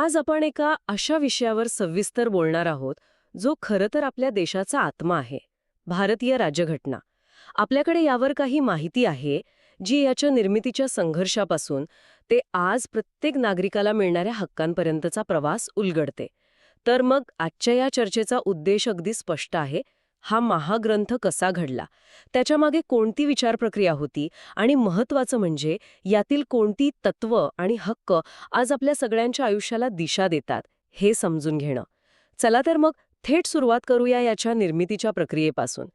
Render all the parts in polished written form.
आज आपण एका अशा विषयावर सविस्तर बोलणार आहोत जो खरं तर आपल्या देशाचा आत्मा आहे, भारतीय राज्यघटना. आपल्याकडे यावर काही माहिती आहे जी याच्या निर्मितीच्या संघर्षापासून ते आज प्रत्येक नागरिकाला मिळणाऱ्या हक्कांपर्यंतचा प्रवास उलगडते. तर मग आजच्या या चर्चेचा उद्देश अगदी स्पष्ट आहे. हा महाग्रंथ कसा घडला, त्याच्यामागे कोणती विचार प्रक्रिया होती आणि महत्त्वाचं म्हणजे यातील कोणती तत्व आणि हक्क आज आपल्या सगळ्यांच्या आयुष्याला दिशा देतात, हे समजून घेणं. चला तर मग थेट सुरुवात करूया याच्या निर्मितीच्या प्रक्रियेपासून.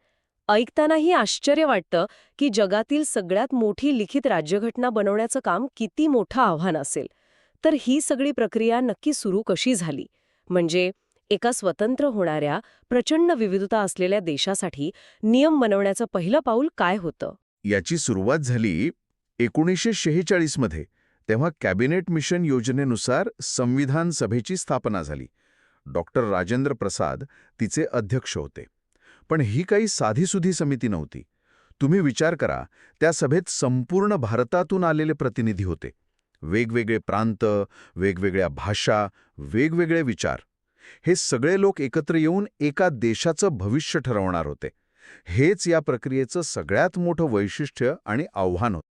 ऐकतानाही आश्चर्य वाटतं की जगातील सगळ्यात मोठी लिखित राज्यघटना बनवण्याचं काम किती मोठं आव्हान असेल. तर ही सगळी प्रक्रिया नक्की सुरू कशी झाली? म्हणजे एका स्वतंत्र होणाऱ्या, प्रचंड विविधता असलेल्या देशासाठी नियम बनवण्याचं पहिलं पाऊल काय होतं? याची सुरुवात झाली 1946 मध्ये. तेव्हा कॅबिनेट मिशन योजनेनुसार संविधान सभेची स्थापना झाली. डॉक्टर राजेंद्र प्रसाद तिचे अध्यक्ष होते. पण ही काही साधीसुधी समिती नव्हती. तुम्ही विचार करा, त्या सभेत संपूर्ण भारतातून आलेले प्रतिनिधी होते. वेगवेगळे प्रांत, वेगवेगळ्या भाषा, वेगवेगळे विचार. हे सगळे लोक एकत्र येऊन एका देशाचं भविष्य ठरवणार होते. हेच या प्रक्रियेचं सगळ्यात मोठं वैशिष्ट्य आणि आव्हान होतं.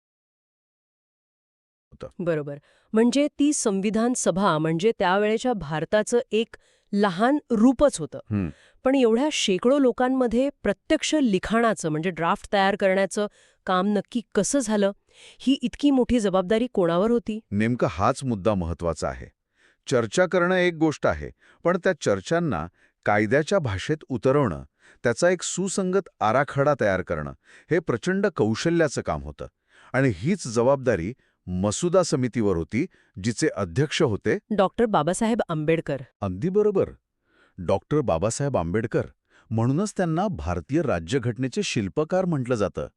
बरोबर. म्हणजे ती संविधान सभा म्हणजे त्यावेळेच्या भारताचं एक लहान रूपच होतं. पण एवढ्या शेकडो लोकांमध्ये प्रत्यक्ष लिखाणाचं म्हणजे ड्राफ्ट तयार करण्याचं काम नक्की कसं झालं? ही इतकी मोठी जबाबदारी कोणावर होती? नेमका हाच मुद्दा महत्वाचा आहे. चर्चा करणं एक गोष्ट आहे, पण त्या चर्चांना कायद्याच्या भाषेत उतरवणं, त्याचा एक सुसंगत आराखडा तयार करणं, हे प्रचंड कौशल्याचं काम होतं. आणि हीच जबाबदारी मसुदा समितीवर होती, जिचे अध्यक्ष होते डॉक्टर बाबासाहेब आंबेडकर. अगदी बरोबर, डॉक्टर बाबासाहेब आंबेडकर. म्हणूनच त्यांना भारतीय राज्यघटनेचे शिल्पकार म्हटलं जातं.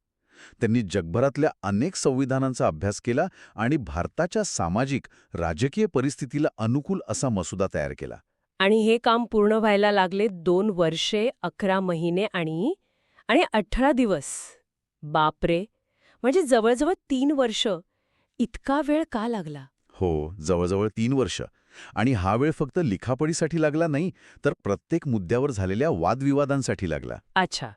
त्यांनी जगभरातल्या अनेक संविधानांचा अभ्यास केला आणि भारताच्या सामाजिक, राजकीय परिस्थितीला अनुकूल असा मसुदा तयार केला. आणि हे काम पूर्ण व्हायला लागले 2 वर्षे, 11 महिने आणि 18 दिवस. बापरे! म्हणजे जवळजवळ 3 वर्ष. इतका वेळ का लागला? हो, जवळजवळ 3 वर्ष. आणि हा वेळ फक्त लिखापडीसाठी लागला नाही, तर प्रत्येक मुद्द्यावर झालेल्या वादविवादांसाठी लागला. अच्छा.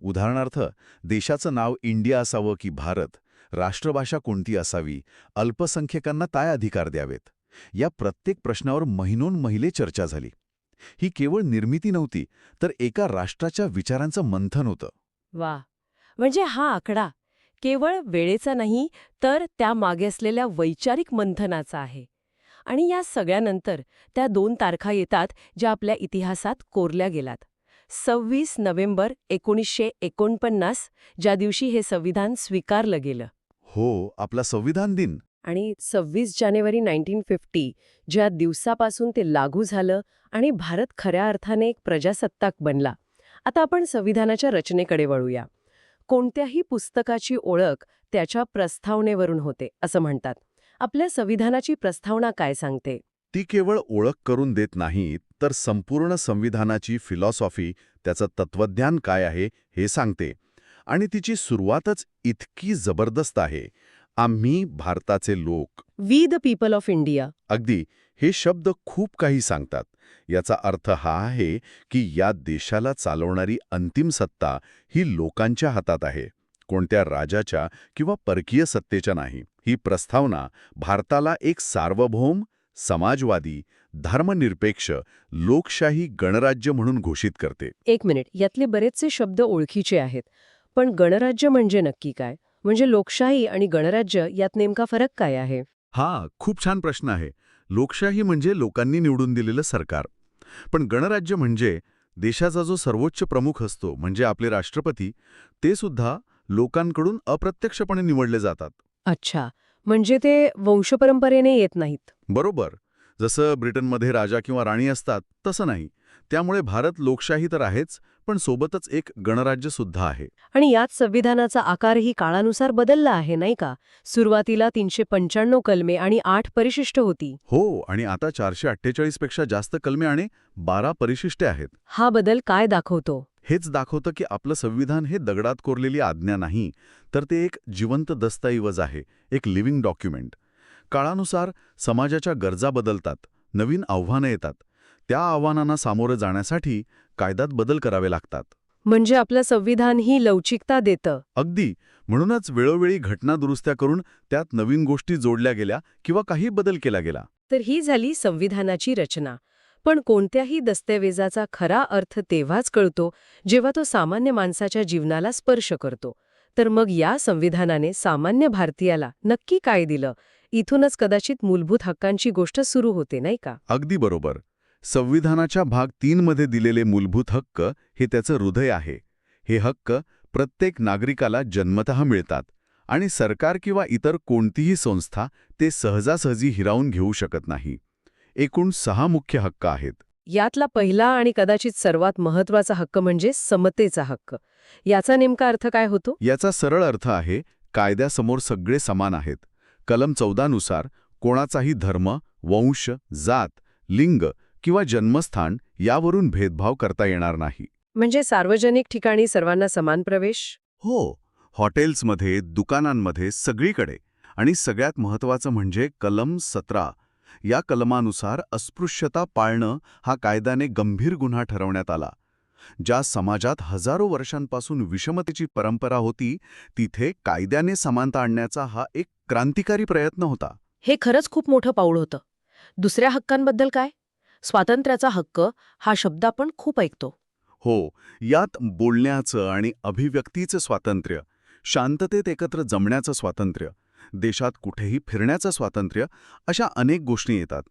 उदाहरणार्थ, देशाचं नाव इंडिया असावं की भारत, राष्ट्रभाषा कोणती असावी, अल्पसंख्याकांना काय अधिकार द्यावेत, या प्रत्येक प्रश्नावर महिनोन-महिले चर्चा झाली. ही केवळ निर्मिती नव्हती, तर एका राष्ट्राच्या विचारांचं मंथन होतं. वा. म्हणजे हा आकडा केवळ वेळेचा नाही, तर त्या मागे असलेल्या वैचारिक मंथनाचा आहे. आणि या सगळ्यानंतर त्या 2 तारखा येतात ज्या आपल्या इतिहासात कोरल्या गेलात. 26 नोव्हेंबर 1949, ज्या दिवशी हे संविधान स्वीकारलं गेलं. हो, आपला संविधान दिन. आणि 26 जानेवारी 1950, ज्या दिवसापासून ते लागू झालं आणि भारत खऱ्या अर्थाने एक प्रजासत्ताक बनला. आता आपण संविधानाच्या रचनेकडे वळूया. कोणत्याही पुस्तकाची ओळख त्याच्या प्रस्तावनेवरून होते, असं म्हणतात. आपल्या संविधानाची प्रस्तावना काय सांगते? ती केवळ ओळख करून देत नाही, तर संपूर्ण संविधानाची फिलॉसॉफी, त्याचं तत्वज्ञान काय आहे हे सांगते. आणि तिची सुरुवातच इतकी जबरदस्त आहे. आम्ही भारताचे लोक. We the people of India. अगदी. हे शब्द खूप काही सांगतात. याचा अर्थ हा आहे की या देशाला चालवणारी अंतिम सत्ता ही लोकांच्या हातात आहे, कोणत्या राजाच्या किंवा परकीय सत्तेच्या नाही. ही प्रस्तावना भारताला एक सार्वभौम, समाजवादी, धर्मनिरपेक्ष, लोकशाही गणराज्य म्हणून घोषित करते. 1 मिनिट, यातले बरेचसे शब्द ओळखीचे आहेत. पण गणराज्य म्हणजे नक्की काय? म्हणजे लोकशाही आणि गणराज्य यात नेमका फरक काय आहे? हा खूप छान प्रश्न आहे. लोकशाही म्हणजे लोकांनी निवडून दिलेलं सरकार. पण गणराज्य म्हणजे देशाचा जो सर्वोच्च प्रमुख असतो, म्हणजे आपले राष्ट्रपती, ते सुद्धा लोकांकडून अप्रत्यक्षपणे निवडले जातात. अच्छा, म्हणजे ते वंशपरंपरेने येत नाहीत. बरोबर. जसं ब्रिटनमध्ये राजा किंवा राणी असतात, तसं नाही. त्यामुळे भारत लोकशाही तर आहेच, पण सोबतच एक गणराज्य सुद्धा आहे. आणि यात संविधानाचा आकारही काळानुसार बदलला आहे, नाही का? सुरुवातीला 395 कलमे आणि 8 परिशिष्ट होती. हो, आणि आता 448 पेक्षा जास्त कलमे आणि 12 परिशिष्टे आहेत. हा बदल काय दाखवतो? हेच दाखवतं की आपलं संविधान हे दगडात कोरलेली आज्ञा नाही, तर ते एक जिवंत दस्तऐवज आहे, एक लिव्हिंग डॉक्युमेंट. काळानुसार समाजाच्या गरजा बदलतात, नवीन आव्हानं येतात. त्या आव्हानांना सामोरं जाण्यासाठी कायद्यात बदल करावे लागतात. म्हणजे आपलं संविधान ही लवचिकता देतं. अगदी. म्हणूनच वेळोवेळी घटनादुरुस्त्या करून त्यात नवीन गोष्टी जोडल्या गेल्या किंवा काही बदल केला गेला. तर ही झाली संविधानाची रचना. पण कोणत्याही दस्तऐवजाचा खरा अर्थ तेव्हाच कळतो जेव्हा तो सामान्य माणसाच्या जीवनाला स्पर्श करतो. तर मग या संविधानाने सामान्य भारतीयाला नक्की काय दिलं? इथूनच कदाचित मूलभूत हक्कांची गोष्ट सुरू होते, नाही का? अगदी बरोबर. संविधानाच्या भाग 3 मध्ये दिलेले मूलभूत हक्क हे त्याचं हृदय आहे. हे हक्क प्रत्येक नागरिकाला जन्मतः मिळतात आणि सरकार किंवा इतर कोणतीही संस्था ते सहजासहजी हिरावून घेऊ शकत नाही. एकूण 6 मुख्य हक्क आहेत. यातला पहिला आणि कदाचित सर्वात महत्वाचा हक्क म्हणजे समतेचा हक्क. याचा नेमका अर्थ काय होतो? याचा सरळ अर्थ आहे, कायद्यासमोर सगळे समान आहेत. कलम 14 नुसार कोणाचाही धर्म, वंश, जात, लिंग किंवा जन्मस्थान यावरून भेदभाव करता येणार नाही. म्हणजे सार्वजनिक ठिकाणी सर्वांना समान प्रवेश? हो, हॉटेल्समध्ये, दुकानांमध्ये, सगळीकडे. आणि सगळ्यात महत्त्वाचं म्हणजे कलम 17. या कलमानुसार अस्पृश्यता पाळणं हा कायद्याने गंभीर गुन्हा ठरवण्यात आला. ज्या समाजात हजारो वर्षांपासून विषमतेची परंपरा होती, तिथे कायद्याने समानता आणण्याचा हा एक क्रांतिकारी प्रयत्न होता. हे खरंच खूप मोठं पाऊल होतं. दुसऱ्या हक्कांबद्दल काय? स्वातंत्र्याचा हक्क हा शब्द आपण खूप ऐकतो. हो, यात बोलण्याचं आणि अभिव्यक्तीचं स्वातंत्र्य, शांततेत एकत्र जमण्याचं स्वातंत्र्य, देशात कुठेही फिरण्याचं स्वातंत्र्य अशा अनेक गोष्टी येतात.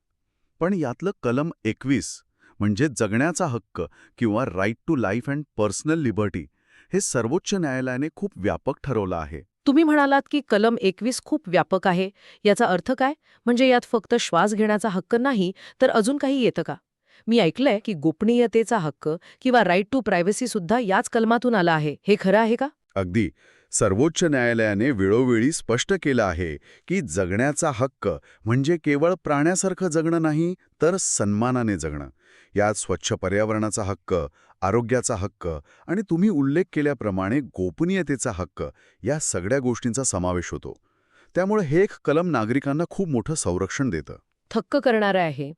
पण यातलं कलम 21 म्हणजे जगण्याचा हक्क किंवा right to life and personal liberty हे सर्वोच्च न्यायालयाने खूप व्यापक ठरवलं आहे. तुम्ही म्हणालात की कलम 21 खूप व्यापक आहे. याचा अर्थ काय? म्हणजे यात फक्त श्वास घेण्याचा हक्क नाही, तर अजून काही येतं का? मी ऐकलंय की गोपनीयतेचा हक्क किंवा राईट टू प्रायव्हसी सुद्धा याच कलमातून आला आहे. हे खरं आहे का? अगदी. सर्वोच्च न्यायालयाने वेळोवेळी स्पष्ट केलं आहे की जगण्याचा हक्क म्हणजे केवळ प्राण्यासारखं जगणं नाही, तर सन्मानाने जगणं. यात स्वच्छ पर्यावरणाचा हक्क, आरोग्याचा हक्क आणि तुम्ही उल्लेख केल्याप्रमाणे गोपनीयतेचा हक्क या सगळ्या गोष्टींचा समावेश होतो. त्यामुळे हे एक कलम नागरिकांना खूप मोठं संरक्षण देतं. थक्क करणारं आहे.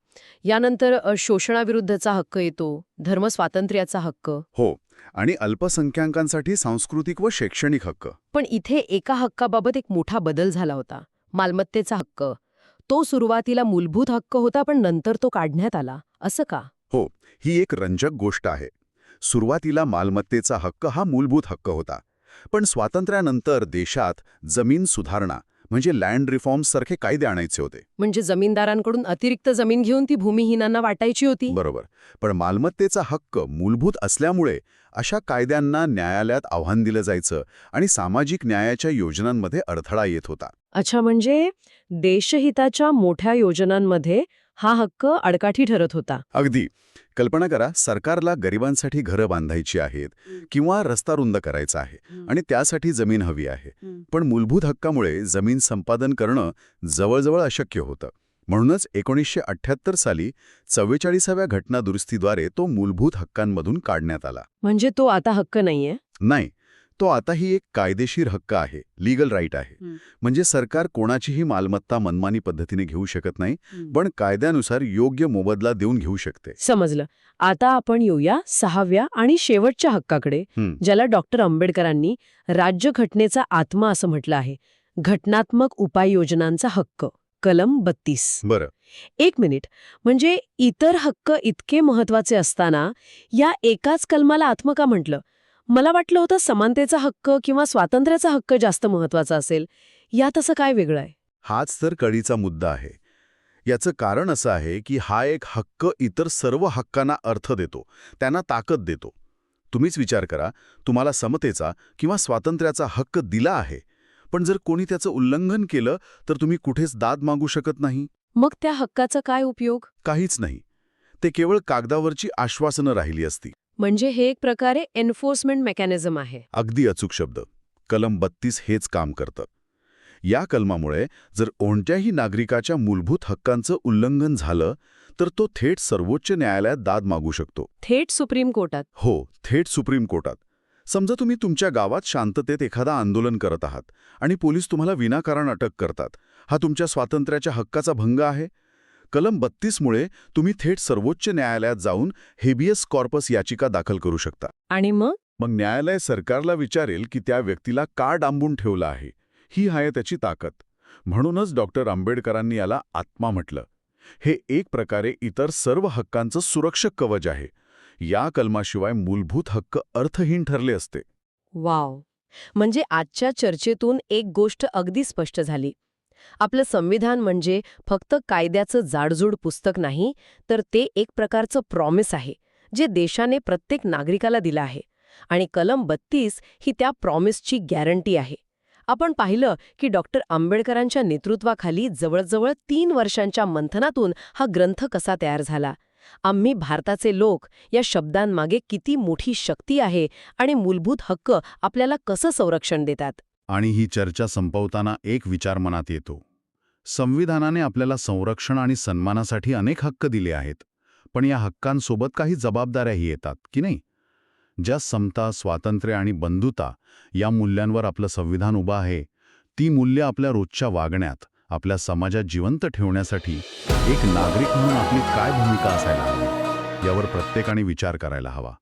यानंतर शोषणाविरुद्धचा हक्क येतो, धर्मस्वातंत्र्याचा हक्क. हो, आणि अल्पसंख्याकांसाठी सांस्कृतिक व शैक्षणिक हक्क. पण इथे एका हक्काबाबत एक मोठा बदल झाला होता. मालमत्तेचा हक्क. तो सुरुवातीला मूलभूत हक्क होता, पण नंतर तो काढण्यात आला. असं का? हो, ही एक रंजक गोष्ट आहे. सुरुवातीला मालमत्तेचा हक्क हा मूलभूत हक्क होता. पण स्वातंत्र्यानंतर देशात जमीन सुधारणा म्हणजे लँड रिफॉर्म्ससारखे कायदे आणायचे होते. म्हणजे जमीनदारांकडून अतिरिक्त जमीन घेऊन ती भूमिहीनांना वाटायची होती. बरोबर. पण मालमत्तेचा हक्क मूलभूत असल्यामुळे अशा कायद्यांना न्यायालयात आव्हान दिलं जायचं आणि सामाजिक न्यायाच्या योजनांमध्ये अडथळा येत होता. अच्छा, म्हणजे देशहिताच्या मोठ्या योजनांमध्ये हा हक्क अडकाठी ठरत होता. अगदी. कल्पना करा, सरकारला गरिबांसाठी घरं बांधायची आहेत किंवा रस्ता रुंद करायचा आहे आणि त्यासाठी जमीन हवी आहे. पण मूलभूत हक्कामुळे जमीन संपादन करणं जवळजवळ अशक्य होतं. म्हणूनच 1978 साली 44व्या घटनादुरुस्तीद्वारे तो मूलभूत हक्कांमधून काढण्यात आला. म्हणजे तो आता हक्क नाहीये? नाही, तो आताही एक कायदेशीर हक्क आहे, लीगल राईट आहे. म्हणजे सरकार कोणाचीही मालमत्ता मनमानी पद्धतीने घेऊ शकत नाही, पण कायद्यानुसार योग्य मोबदला देऊन घेऊ शकते. समजलं. आता आपण येऊया 6व्या आणि शेवटच्या हक्काकडे, ज्याला डॉक्टर आंबेडकरांनी राज्यघटनेचा आत्मा असं म्हटलं आहे. घटनात्मक उपाययोजनांचा हक्क, कलम 32. बरं. एक मिनिट, म्हणजे इतर हक्क इतके महत्वाचे असताना या एकाच कलमाला आत्मा का म्हटलं? मला वाटलं होतं समानतेचा हक्क किंवा स्वातंत्र्याचा हक्क जास्त महत्वाचा असेल. यात असं काय वेगळं आहे? हाच तर कळीचा मुद्दा आहे. याचं कारण असं आहे की हा एक हक्क इतर सर्व हक्कांना अर्थ देतो, त्यांना ताकद देतो. तुम्हीच विचार करा, तुम्हाला समतेचा किंवा स्वातंत्र्याचा हक्क दिला आहे, पण जर कोणी त्याचं उल्लंघन केलं तर तुम्ही कुठेच दाद मागू शकत नाही. मग त्या हक्काचा काय उपयोग? काहीच नाही. ते केवळ कागदावरची आश्वासनं राहिली असती. म्हणजे हे एक प्रकारे एन्फोर्समेंट मेकॅनिझम आहे. अगदी अचूक शब्द. कलम 32 हेच काम करतं. या कलमामुळे जर कोणत्याही नागरिकाच्या मूलभूत हक्कांचं उल्लंघन झालं तर तो थेट सर्वोच्च न्यायालयात दाद मागू शकतो. थेट सुप्रीम कोर्टात? हो, थेट सुप्रीम कोर्टात. समजा तुम्ही तुमच्या गावात शांततेत एखादा आंदोलन करत आहात आणि पोलीस तुम्हाला विनाकारण अटक करतात. हा तुमच्या स्वातंत्र्याच्या हक्काचा भंग आहे. कलम 32मुळे तुम्ही थेट सर्वोच्च न्यायालयात जाऊन हेबियस कॉर्पस याचिका दाखल करू शकता. आणि मग मग न्यायालय सरकारला विचारेल की त्या व्यक्तीला का डांबून ठेवलं आहे. ही आहे त्याची ताकद. म्हणूनच डॉक्टर आंबेडकरांनी याला आत्मा म्हटलं. हे एक प्रकारे इतर सर्व हक्कांचं सुरक्षक कवच आहे. या कलमाशिवाय मूलभूत हक्क अर्थहीन ठरले असते. वाव. म्हणजे आजच्या चर्चेतून एक गोष्ट अगदी स्पष्ट झाली. आपलं संविधान म्हणजे फक्त कायद्याचं जाडजूड पुस्तक नाही, तर ते एक प्रकारचं प्रॉमिस आहे, जे देशाने प्रत्येक नागरिकाला दिलं आहे. आणि कलम 32 ही त्या प्रॉमिसची गॅरंटी आहे. आपण पाहिलं की डॉक्टर आंबेडकरांच्या नेतृत्वाखाली जवळजवळ 3 वर्षांच्या मंथनातून हा ग्रंथ कसा तयार झाला. आम्ही भारताचे लोक या शब्दांमागे किती मोठी शक्ती आहे आणि मूलभूत हक्क आपल्याला कसं संरक्षण देतात. आणि ही चर्चा संपवताना एक विचार मनात येतो. संविधानाने आपल्याला संरक्षण आणि सन्मानासाठी अनेक हक्क दिले आहेत. पण या हक्कांसोबत काही जबाबदाऱ्याही येतात, की नाही? ज्या समता, स्वातंत्र्य आणि बंधुता या मूल्यांवर आपलं संविधान उभं आहे, ती मूल्य आपल्या रोजच्या वागण्यात, आपल्या समाजात जिवंत ठेवण्यासाठी एक नागरिक म्हणून आपली काय भूमिका असायला हवी, यावर प्रत्येकाने विचार करायला हवा.